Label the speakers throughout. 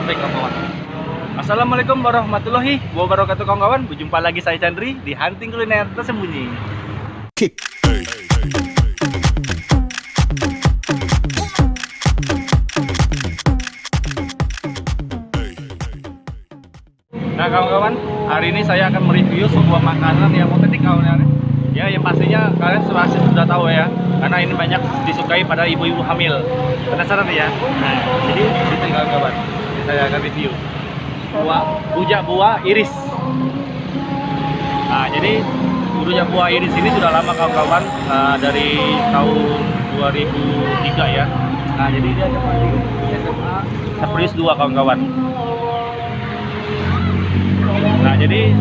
Speaker 1: Perfect kawan. Assalamualaikum warahmatullahi wabarakatuh kawan-kawan. Berjumpa lagi saya Chandri di Hunting Kuliner Tersembunyi.
Speaker 2: Kick.
Speaker 1: Nah kawan-kawan, hari ini saya akan mereview sebuah makanan yang otentik kawan-kawan. Ya, yang pastinya kalian pasti sudah tahu ya, karena ini banyak disukai pada ibu-ibu hamil. Penasaran ya? Nah, jadi itu kawan-kawan, saya akan review rujak buah iris. Nah, jadi rujak buah iris ini sudah lama kawan-kawan, dari tahun 2003 ya. Nah, jadi dia seperti SMA Saprius 2 kawan-kawan. Nah, jadi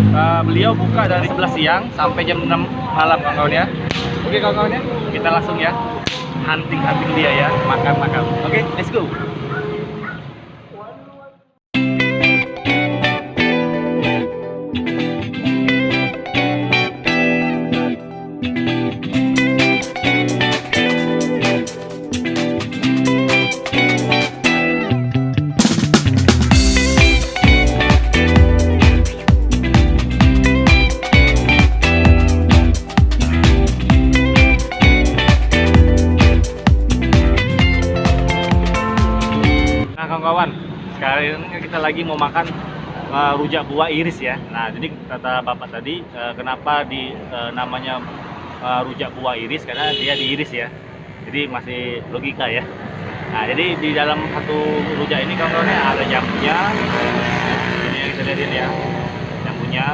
Speaker 1: beliau buka dari 11 siang sampai jam 6 malam kawan-kawan ya. Oke kawan-kawan ya, kita langsung ya hunting dia ya, makan. Oke, let's go. Kawan-kawan, sekarang kita lagi mau makan rujak buah iris ya. Nah, jadi kata bapak tadi, kenapa namanya rujak buah iris, karena dia diiris ya. Jadi masih logika ya. Nah, jadi di dalam satu rujak ini kawan-kawan ada jambunya, ini yang kita lihatin ya, jambunya,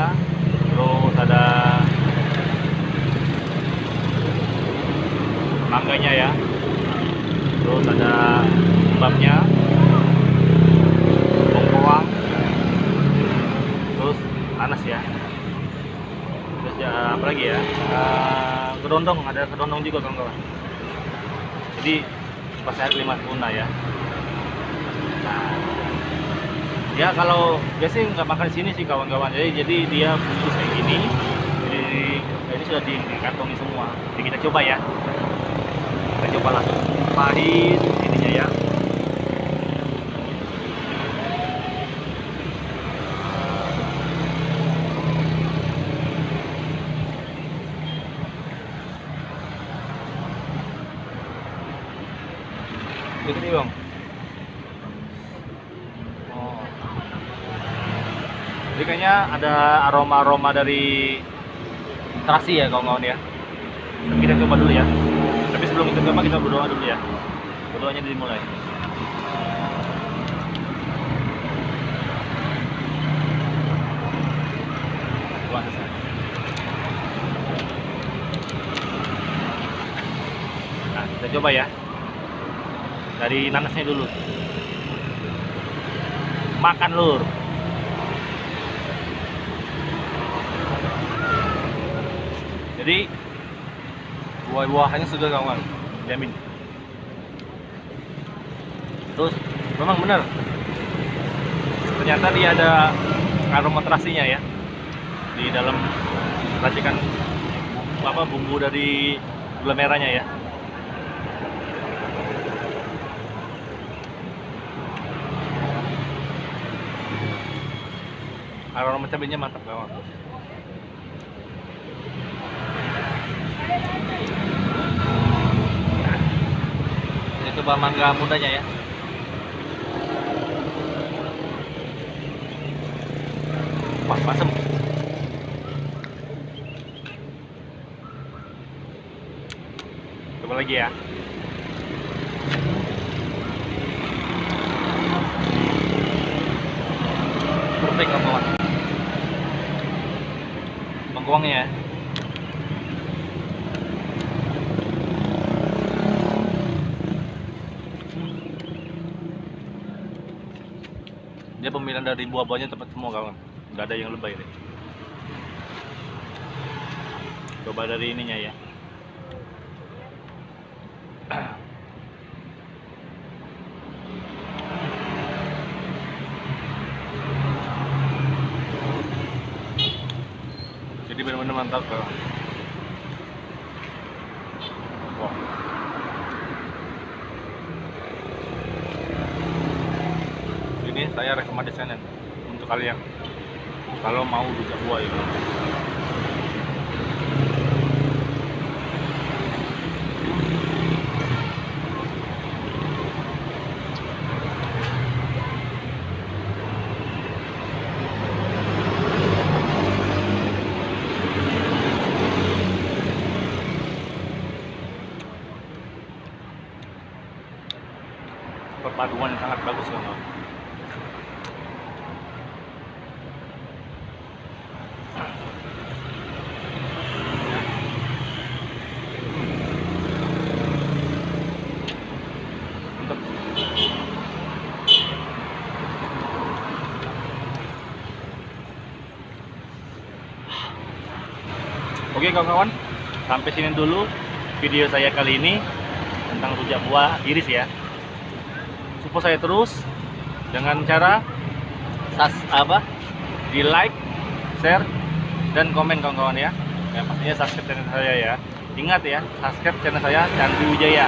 Speaker 1: terus ada mangganya ya, terus ada kembangnya, bawang, terus panas ya, terus ya apa lagi ya, kedondong, ada kedondong juga kawan-kawan. Jadi pas saya 5 tuna ya. Nah, ya kalau biasanya nggak makan di sini sih kawan-kawan, jadi dia bungkus kayak gini. Jadi ini sudah dikantongi semua. Jadi kita coba ya, kita coba langsung pahit ininya ya. Gini bang. Oh. Jadi kayaknya ada aroma-aroma dari terasi ya kawan-kawan ya. Kita coba dulu ya. Tapi sebelum kita coba, kita berdoa dulu ya. Berdoanya dimulai. Tuhan Yesus. Nah, kita coba ya. Dari nanasnya dulu. Makan lur. Jadi buah-buahannya sudah kawan, jamin. Terus memang benar, ternyata dia ada aroma terasinya ya di dalam racikan bumbu dari gula merahnya ya. Aroma cabenya mantap kawan. Ini coba mangga mudanya ya. Wah, masem. Coba lagi ya. Perfect kawan. Bengkuangnya ya. Dia pemilihan dari buah-buahnya tepat semua kawan, nggak ada yang lebay deh. Coba dari ininya ya. Jadi benar-benar mantap kawan. Wow. saya rekomendasikan untuk kalian kalau mau rujak buah itu. Perpaduan yang sangat bagus kawan. Mantap. Oke kawan-kawan, sampai sini dulu video saya kali ini tentang rujak buah iris ya. Support saya terus dengan cara di like, share, dan komen kawan-kawan ya. Ya pastinya subscribe channel saya ya. Ingat ya, subscribe channel saya Chandri Wijaya.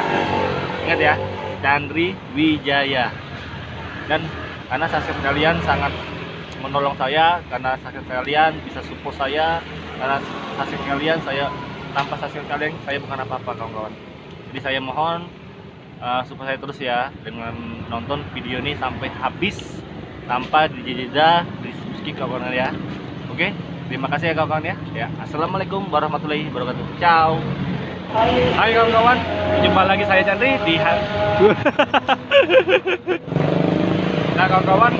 Speaker 1: Ingat ya, Chandri Wijaya. Dan karena subscribe kalian sangat menolong saya, karena subscribe kalian bisa support saya, karena subscribe kalian tanpa subscribe kalian saya bukan apa-apa kawan-kawan. Jadi saya mohon support saya terus ya dengan nonton video ini sampai habis tanpa dijeda di skip kawan-kawan ya. Oke, terima kasih ya kawan-kawan ya. Ya, assalamualaikum warahmatullahi wabarakatuh. Ciao. Hai kawan-kawan, jumpa lagi saya Chandri di Nah kawan-kawan,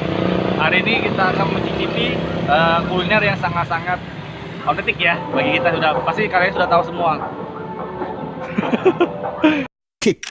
Speaker 1: hari ini kita akan mencicipi kuliner yang sangat-sangat otentik ya bagi kita, pasti kalian sudah tahu semua.
Speaker 2: Kick.